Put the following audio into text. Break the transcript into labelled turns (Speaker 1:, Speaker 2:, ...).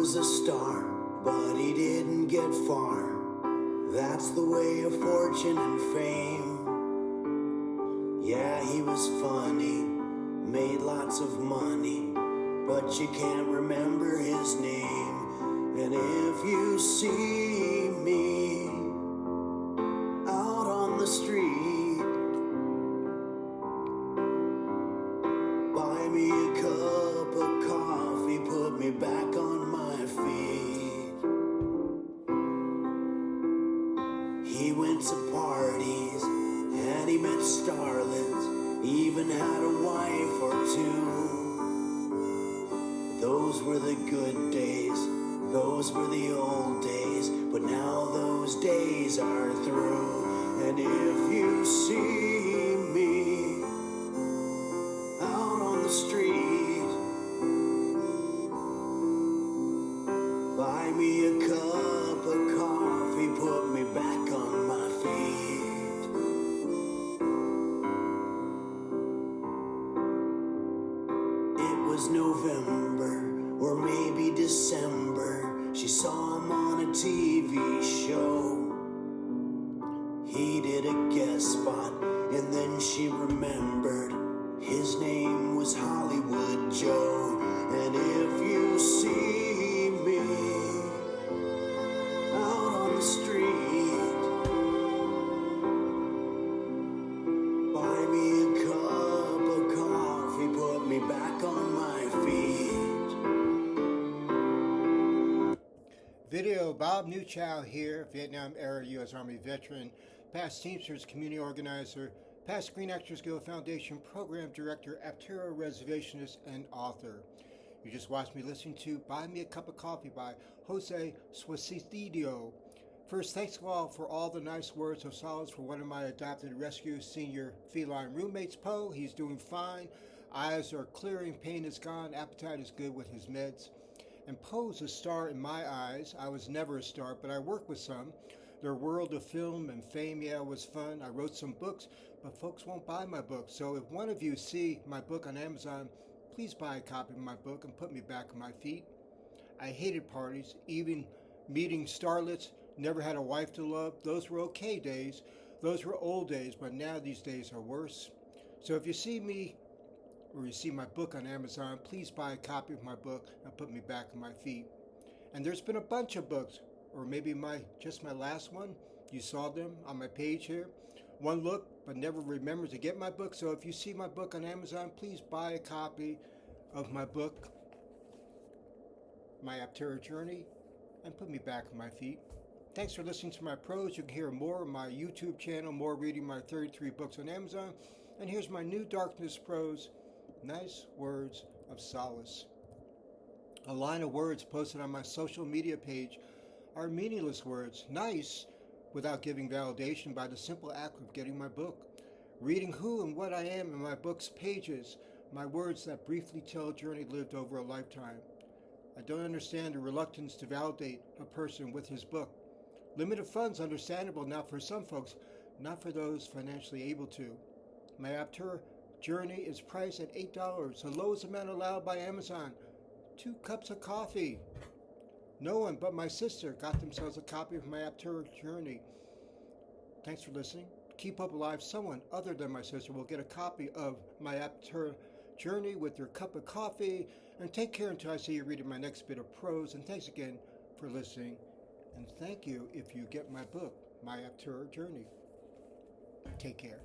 Speaker 1: was a star, but he didn't get far. That's the way of fortune and fame. Yeah, he was funny, made lots of money, but you can't remember his name. And if you see me out on the street, buy me a cup of coffee, put me back on my feet. He went to parties and he met starlets, even had a wife or two. Those were the good days, those were the old days, but now those days are through. And if you see me out on the street, buy me a cup of coffee, put me back on my feet. It was November or maybe December. She saw him on a TV show. He did a guest spot and then she remembered his name was Hollywood Joe. And if you see me out on the street, buy me a cup of coffee, put me back on my feet.
Speaker 2: Video, Bob Nuchow here, Vietnam-era U.S. Army veteran, past Teamsters community organizer, past Screen Actors Guild Foundation program director, Aptera reservationist, and author. You just watched me listen to Buy Me a Cup of Coffee by JOSÉ SUICIDIO. First, thanks to all for all the nice words of solace for one of my adopted rescue senior feline roommates, Poe. He's doing fine. Eyes are clearing, pain is gone, appetite is good with his meds. And Poe's a star in my eyes. I was never a star, but I worked with some. Their world of film and fame, yeah, was fun. I wrote some books, but folks won't buy my books. So if one of you see my book on Amazon, please buy a copy of my book and put me back on my feet. I hated parties, even meeting starlets, never had a wife to love. Those were okay days. Those were old days, but now these days are worse. So if you see me or you see my book on Amazon, please buy a copy of my book and put me back on my feet. And there's been a bunch of books, or maybe just my last one. You saw them on my page here. One look, but never remember to get my book. So if you see my book on Amazon, please buy a copy of my book, My Aptera Journey, and put me back on my feet. Thanks for listening to my prose. You can hear more on my YouTube channel, more reading my 33 books on Amazon. And here's my new darkness prose, Nice Words of Solace. A line of words posted on my social media page are meaningless words, nice, without giving validation by the simple act of getting my book. Reading who and what I am in my book's pages, my words that briefly tell a journey lived over a lifetime. I don't understand the reluctance to validate a person with his book. Limited funds, understandable now for some folks, not for those financially able to. My Aptera Journey is priced at $8, the lowest amount allowed by Amazon. 2 cups of coffee. No one but my sister got themselves a copy of my Aptera Journey. Thanks for listening. Keep hope alive. Someone other than my sister will get a copy of my Aptera Journey with their cup of coffee. And take care until I see you reading my next bit of prose. And thanks again for listening. And thank you if you get my book, My Aptera Journey. Take care.